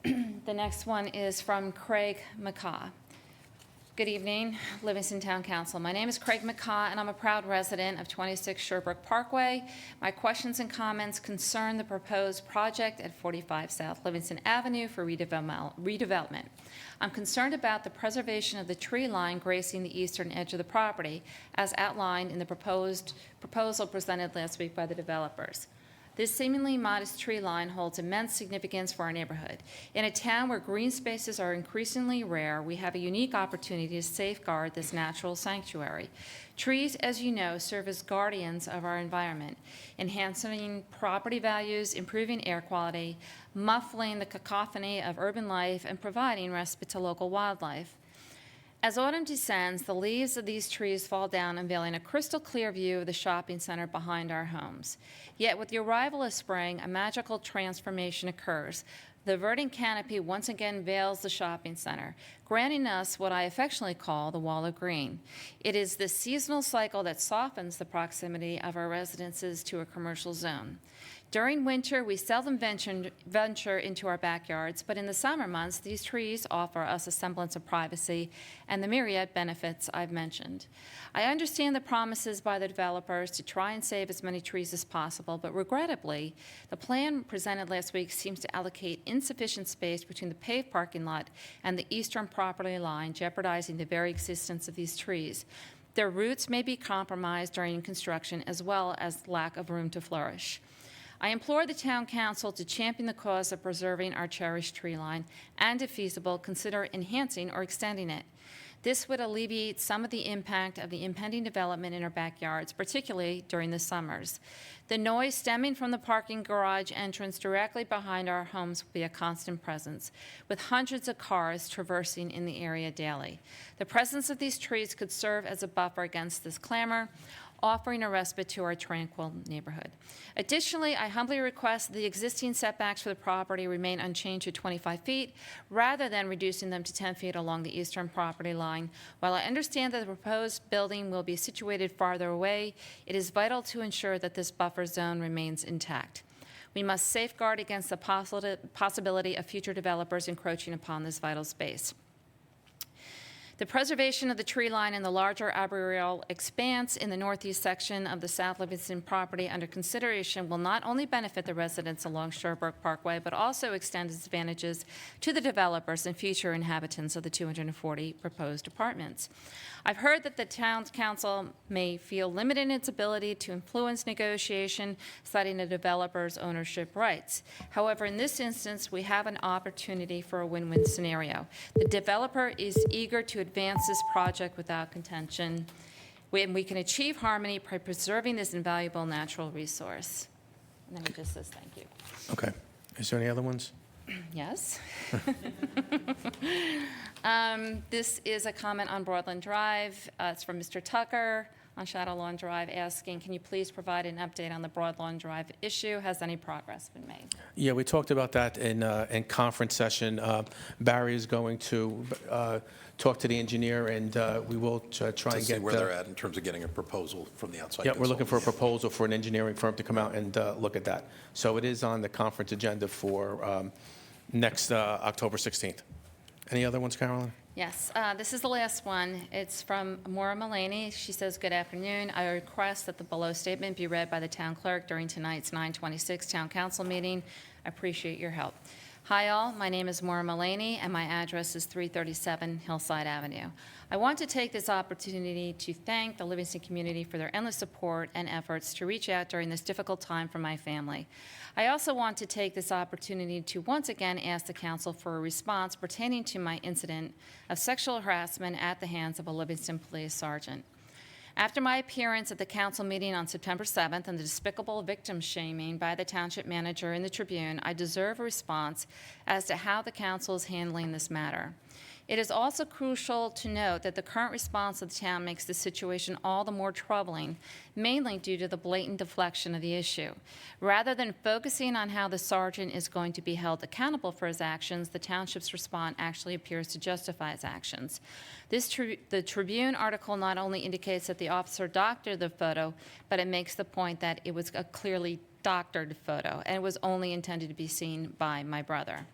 The next one is from Craig McCaw. Good evening, Livingston Town Council. My name is Craig McCaw, and I'm a proud resident of 26 Sherbrooke Parkway. My questions and comments concern the proposed project at 45 South Livingston Avenue for redevelopment. I'm concerned about the preservation of the tree line gracing the eastern edge of the property, as outlined in the proposal presented last week by the developers. This seemingly modest tree line holds immense significance for our neighborhood. In a town where green spaces are increasingly rare, we have a unique opportunity to safeguard this natural sanctuary. Trees, as you know, serve as guardians of our environment, enhancing property values, improving air quality, muffling the cacophony of urban life, and providing respite to local wildlife. As autumn descends, the leaves of these trees fall down, unveiling a crystal clear view of the shopping center behind our homes. Yet with the arrival of spring, a magical transformation occurs. The verdant canopy once again veils the shopping center, granting us what I affectionately call the wall of green. It is this seasonal cycle that softens the proximity of our residences to a commercial zone. During winter, we seldom venture into our backyards, but in the summer months, these trees offer us a semblance of privacy and the myriad benefits I've mentioned. I understand the promises by the developers to try and save as many trees as possible, but regrettably, the plan presented last week seems to allocate insufficient space between the paved parking lot and the eastern property line, jeopardizing the very existence of these trees. Their roots may be compromised during construction, as well as lack of room to flourish. I implore the Town Council to champion the cause of preserving our cherished tree line and, if feasible, consider enhancing or extending it. This would alleviate some of the impact of the impending development in our backyards, particularly during the summers. The noise stemming from the parking garage entrance directly behind our homes will be a constant presence, with hundreds of cars traversing in the area daily. The presence of these trees could serve as a buffer against this clamor, offering a respite to our tranquil neighborhood. Additionally, I humbly request the existing setbacks for the property remain unchanged to 25 feet, rather than reducing them to 10 feet along the eastern property line. While I understand that the proposed building will be situated farther away, it is vital to ensure that this buffer zone remains intact. We must safeguard against the possibility of future developers encroaching upon this vital space. The preservation of the tree line and the larger arboreal expanse in the northeast section of the South Livingston property under consideration will not only benefit the residents along Sherbrooke Parkway, but also extend its advantages to the developers and future inhabitants of the 240 proposed apartments. I've heard that the Town Council may feel limited in its ability to influence negotiation, citing the developer's ownership rights. However, in this instance, we have an opportunity for a win-win scenario. The developer is eager to advance this project without contention, and we can achieve harmony by preserving this invaluable natural resource. And then he just says thank you. Okay. Is there any other ones? Yes. This is a comment on Broadland Drive. It's from Mr. Tucker on Shadow Lawn Drive, asking, can you please provide an update on the Broadland Drive issue? Has any progress been made? Yeah, we talked about that in conference session. Barry is going to talk to the engineer, and we will try and To see get where they're at in terms of getting a proposal from the outside. Yeah, we're looking for a consultant. proposal for an engineering firm to come out and look at that. So it is on the conference agenda for next October 16th. Any other ones, Carolyn? Yes, this is the last one. It's from Maura Mullaney. She says, good afternoon. I request that the below statement be read by the town clerk during tonight's 9:26 town council meeting. I appreciate your help. Hi all, my name is Maura Mullaney and my address is 337 Hillside Avenue. I want to take this opportunity to thank the Livingston community for their endless support and efforts to reach out during this difficult time for my family. I also want to take this opportunity to once again ask the council for a response pertaining to my incident of sexual harassment at the hands of a Livingston police sergeant. After my appearance at the council meeting on September 7th and the despicable victim shaming by the township manager in the Tribune, I deserve a response as to how the council is handling this matter. It is also crucial to note that the current response of the town makes the situation all the more troubling, mainly due to the blatant deflection of the issue. Rather than focusing on how the sergeant is going to be held accountable for his actions, the township's response actually appears to justify his actions. The Tribune article not only indicates that the officer doctored the photo, but it makes the point that it was a clearly doctored photo, and it was only intended to be seen by my brother.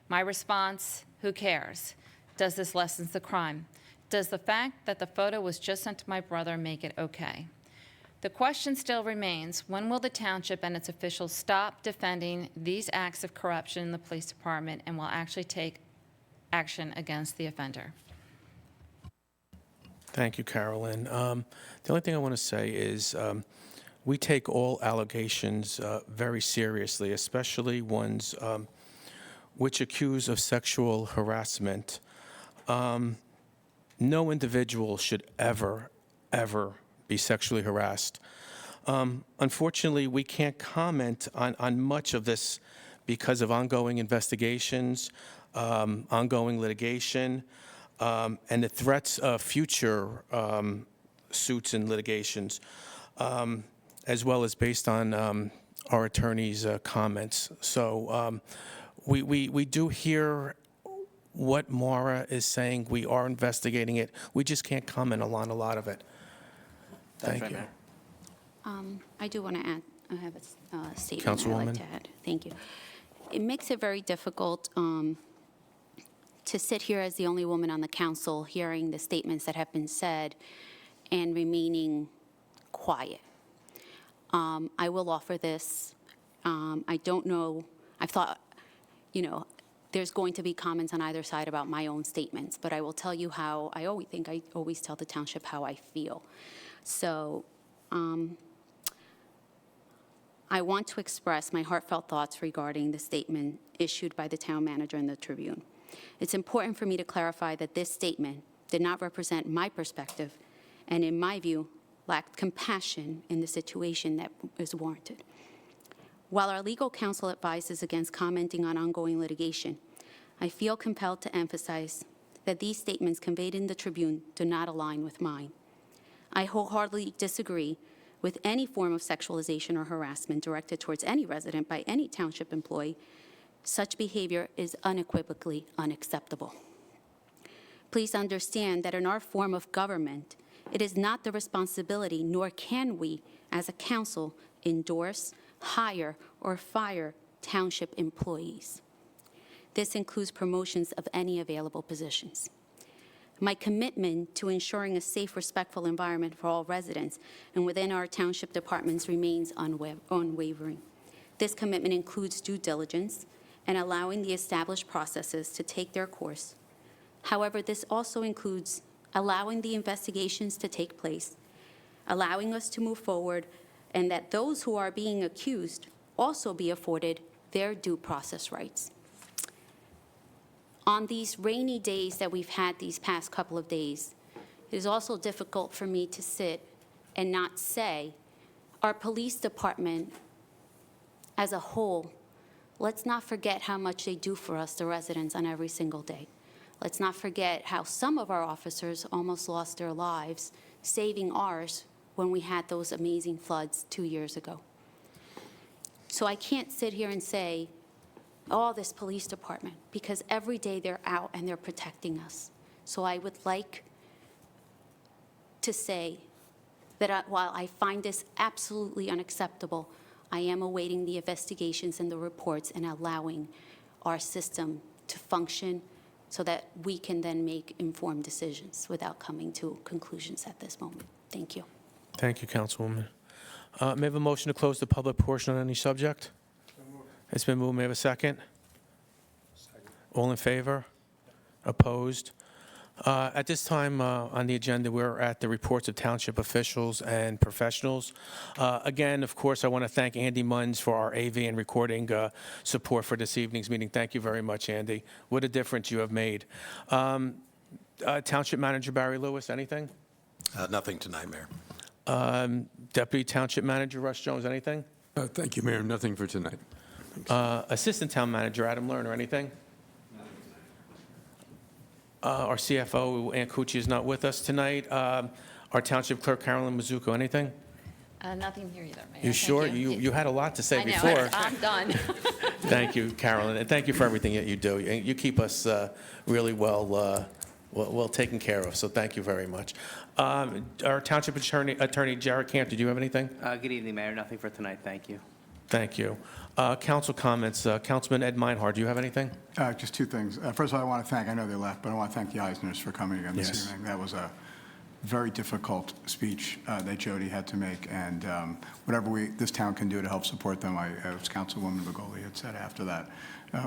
My response, who cares? Does this lessen the crime? Does the fact that the photo was just sent to my brother make it okay? The question still remains, when will the township and its officials stop defending these acts of corruption in the police department and will actually take action against the offender? Thank you, Carolyn. The only thing I want to say is we take all allegations very seriously, especially ones which accuse of sexual harassment. No individual should ever be sexually harassed. Unfortunately, we can't comment on much of this because of ongoing investigations, ongoing litigation, and the threats of future suits and litigations, as well as based on our attorney's comments. So we do hear what Maura is saying. We are investigating it. We just can't comment on a lot of it. Thank you. I do want to add, I have a statement I'd like to add. Thank you. It makes it very difficult to sit here as the only woman on the council hearing the statements that have been said and remaining quiet. I will offer this. I don't know, I've thought, there's going to be comments on either side about my own statements, but I will tell you how I always tell the township how I feel. So I want to express my heartfelt thoughts regarding the statement issued by the town manager in the Tribune. It's important for me to clarify that this statement did not represent my perspective and, in my view, lacked compassion in the situation that is warranted. While our legal counsel advises against commenting on ongoing litigation, I feel compelled to emphasize that these statements conveyed in the Tribune do not align with mine. I wholeheartedly disagree with any form of sexualization or harassment directed towards any resident by any township employee. Such behavior is unequivocally unacceptable. Please understand that in our form of government, it is not the responsibility, nor can we, as a council, endorse, hire, or fire township employees. This includes promotions of any available positions. My commitment to ensuring a safe, respectful environment for all residents and within our township departments remains unwavering. This commitment includes due diligence and allowing the established processes to take their course. However, this also includes allowing the investigations to take place, allowing us to move forward, and that those who are being accused also be afforded their due process rights. On these rainy days that we've had these past couple of days, it is also difficult for me to sit and not say our police department as a whole, let's not forget how much they do for us, the residents, on every single day. Let's not forget how some of our officers almost lost their lives saving ours when we had those amazing floods 2 years ago. So I can't sit here and say, oh, this police department, because every day they're out and they're protecting us. So I would like to say that while I find this absolutely unacceptable, I am awaiting the investigations and the reports and allowing our system to function so that we can then make informed decisions without coming to conclusions at this moment. Thank you. Thank you, Councilwoman. May I have a motion to close the public portion on any subject? It's been moved. May I have a second? All in favor? Opposed? At this time on the agenda, we're at the reports of township officials and professionals. Again, of course, I want to thank Andy Munns for our AV and recording support for this evening's meeting. Thank you very much, Andy. What a difference you have made. Township Manager Barry Lewis, anything? Nothing tonight, Mayor. Deputy Township Manager Russ Jones, anything? Thank you, Mayor. Nothing for tonight. Assistant Town Manager Adam Lerner, anything? Our CFO, Ann Cucci, is not with us tonight. Our Township Clerk, Carolyn Mizuko, anything? Nothing here either, Mayor. You Thank sure? You had a lot to say I know, before. I'm done. Thank you, Carolyn, and thank you for everything that you do. You keep us really well taken care of, so thank you very much. Our Township Attorney, Jared Camp, did you have anything? Good evening, Mayor. Nothing for tonight. Thank you. Thank you. Council comments. Councilman Ed Meinhardt, do you have anything? Just two things. First of all, I want to thank, I know they left, but I want to thank the Eisners for coming again this Yes. evening. That was a very difficult speech that Jody had to make, and whatever this town can do to help support them, as Councilwoman Begoli had said after that,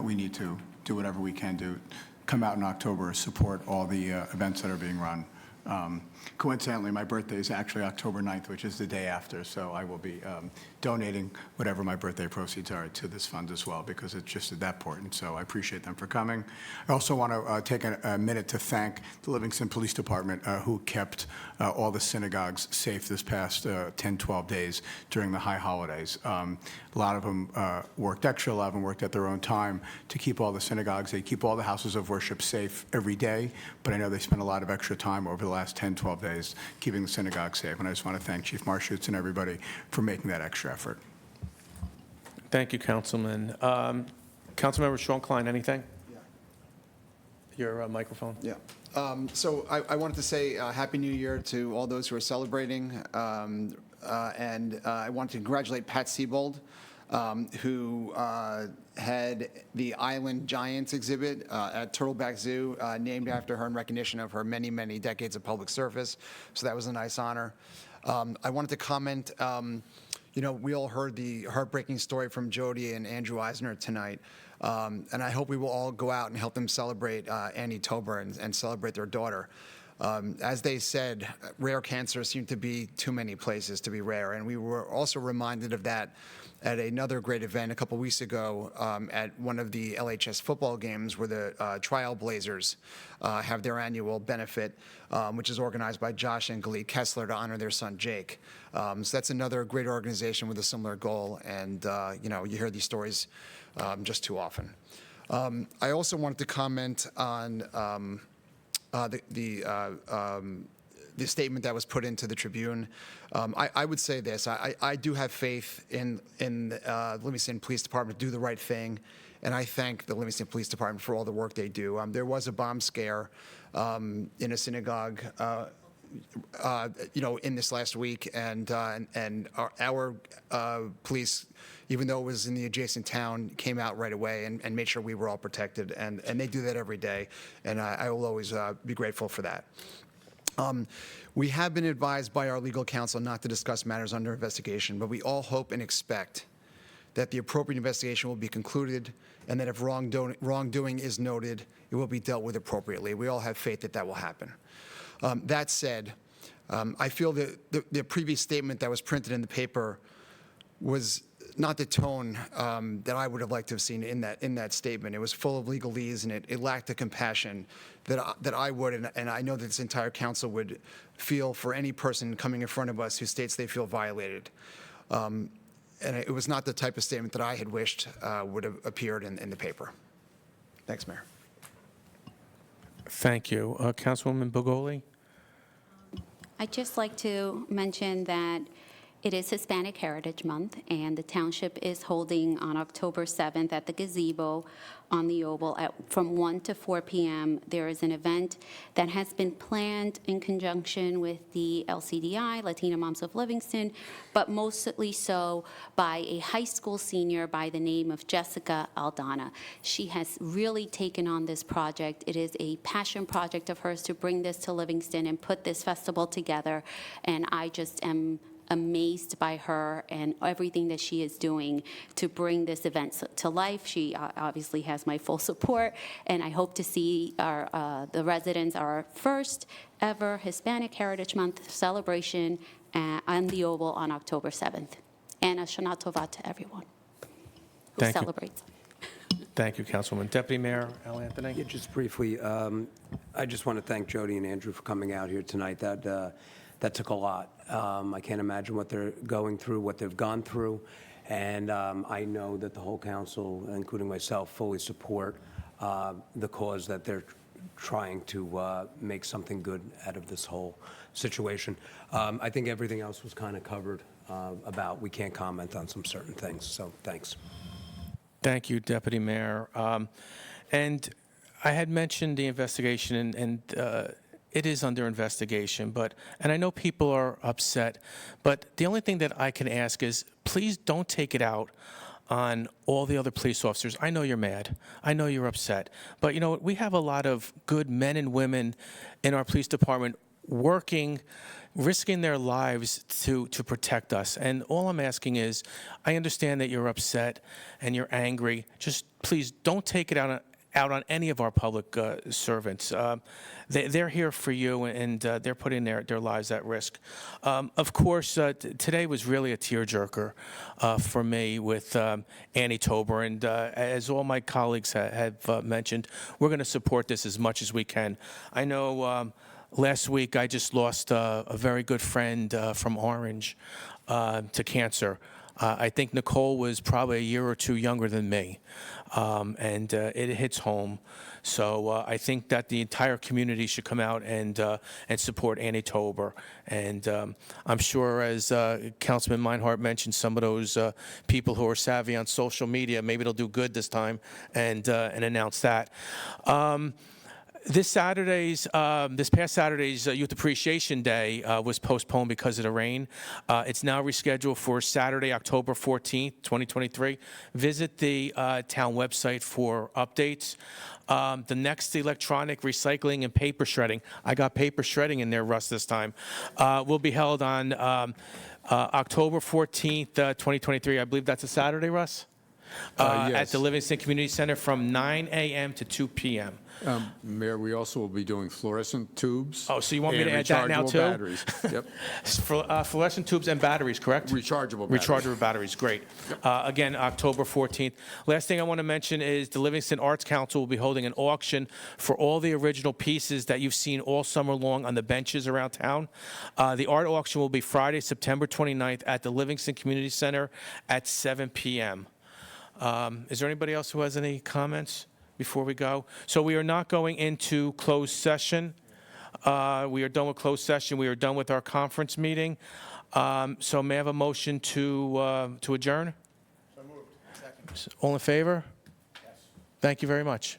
we need to do whatever we can do. Come out in October, support all the events that are being run. Coincidentally, my birthday is actually October 9th, which is the day after, so I will be donating whatever my birthday proceeds are to this fund as well, because it's just that important, so I appreciate them for coming. I also want to take a minute to thank the Livingston Police Department, who kept all the synagogues safe this past 10, 12 days during the high holidays. A lot of them worked extra, a lot of them worked at their own time to keep all the synagogues. They keep all the houses of worship safe every day, but I know they spent a lot of extra time over the last 10, 12 days keeping the synagogue safe, and I just want to thank Chief Marschutz and everybody for making that extra effort. Thank you, Councilman. Councilmember Sean Klein, anything? Yeah. Your microphone. Yeah. So I wanted to say Happy New Year to all those who are celebrating. And I want to congratulate Pat Siebold, who had the Island Giants exhibit at Turtleback Zoo, named after her in recognition of her many, many decades of public service. So that was a nice honor. I wanted to comment, we all heard the heartbreaking story from Jody and Andrew Eisner tonight. And I hope we will all go out and help them celebrate Annie Tober and celebrate their daughter. As they said, rare cancers seem to be too many places to be rare. And we were also reminded of that at another great event a couple weeks ago at one of the LHS football games where the Trailblazers have their annual benefit, which is organized by Josh and Galit Kessler to honor their son Jake. So that's another great organization with a similar goal. And, you hear these stories just too often. I also wanted to comment on the statement that was put into the Tribune. I would say this: I do have faith in the Livingston Police Department to do the right thing, and I thank the Livingston Police Department for all the work they do. There was a bomb scare in a synagogue, in this last week, and our police, even though it was in the adjacent town, came out right away and made sure we were all protected, and they do that every day, and I will always be grateful for that. We have been advised by our legal counsel not to discuss matters under investigation, but we all hope and expect that the appropriate investigation will be concluded and that if wrongdoing is noted, it will be dealt with appropriately. We all have faith that that will happen. That said, I feel that the previous statement that was printed in the paper was not the tone that I would have liked to have seen in that statement. It was full of legalese, and it lacked the compassion that I would, and I know that this entire council would feel for any person coming in front of us who states they feel violated. And it was not the type of statement that I had wished would have appeared in the paper. Thanks, Mayor. Thank you. Councilwoman Begoli? I'd just like to mention that it is Hispanic Heritage Month, and the township is holding on October 7th at the gazebo on the Oval from 1 to 4 p.m. There is an event that has been planned in conjunction with the LCDI, Latina Moms of Livingston, but mostly so by a high school senior by the name of Jessica Aldana. She has really taken on this project. It is a passion project of hers to bring this to Livingston and put this festival together, and I just am amazed by her and everything that she is doing to bring this event to life. She obviously has my full support, and I hope to see the residents, our first ever Hispanic Heritage Month celebration on the Oval on October 7th. And a Shana Tova to everyone who Thank you. celebrates. Thank you, Councilwoman. Deputy Mayor Al Anthony? Yeah, just briefly, I just want to thank Jody and Andrew for coming out here tonight. That took a lot. I can't imagine what they're going through, what they've gone through, and I know that the whole council, including myself, fully support the cause that they're trying to make something good out of this whole situation. I think everything else was kind of covered about. We can't comment on some certain things, so thanks. Thank you, Deputy Mayor. And I had mentioned the investigation, and it is under investigation, and I know people are upset, but the only thing that I can ask is, please don't take it out on all the other police officers. I know you're mad. I know you're upset. But, we have a lot of good men and women in our police department working, risking their lives to protect us. And all I'm asking is, I understand that you're upset and you're angry. Just please don't take it out on any of our public servants. They're here for you, and they're putting their lives at risk. Of course, today was really a tearjerker for me with Annie Tober, and as all my colleagues have mentioned, we're going to support this as much as we can. I know last week I just lost a very good friend from Orange to cancer. I think Nicole was probably a year or two younger than me, and it hits home. So I think that the entire community should come out and support Annie Tober. And I'm sure, as Councilman Meinhardt mentioned, some of those people who are savvy on social media, maybe they'll do good this time and announce that. This past Saturday's Youth Appreciation Day was postponed because of the rain. It's now rescheduled for Saturday, October 14th, 2023. Visit the town website for updates. The next electronic recycling and paper shredding, I got paper shredding in there, Russ, this time, will be held on October 14th, 2023. I believe that's a Saturday, Russ? Yes. At the Livingston Community Center from 9 a.m. to 2 p.m. Mayor, we also will be doing fluorescent tubes. Oh, so you want me to and add that now, rechargeable too? Batteries. Yep. Fluorescent tubes and batteries, correct? Rechargeable batteries. Rechargeable batteries, great. Again, October 14th. Last thing I want to mention is the Livingston Arts Council will be holding an auction for all the original pieces that you've seen all summer long on the benches around town. The art auction will be Friday, September 29th at the Livingston Community Center at 7 p.m. Is there anybody else who has any comments before we go? So we are not going into closed session. We are done with closed session. We are done with our conference meeting. So may I have a motion to adjourn? So moved. Second. All in favor? Yes. Thank you very much.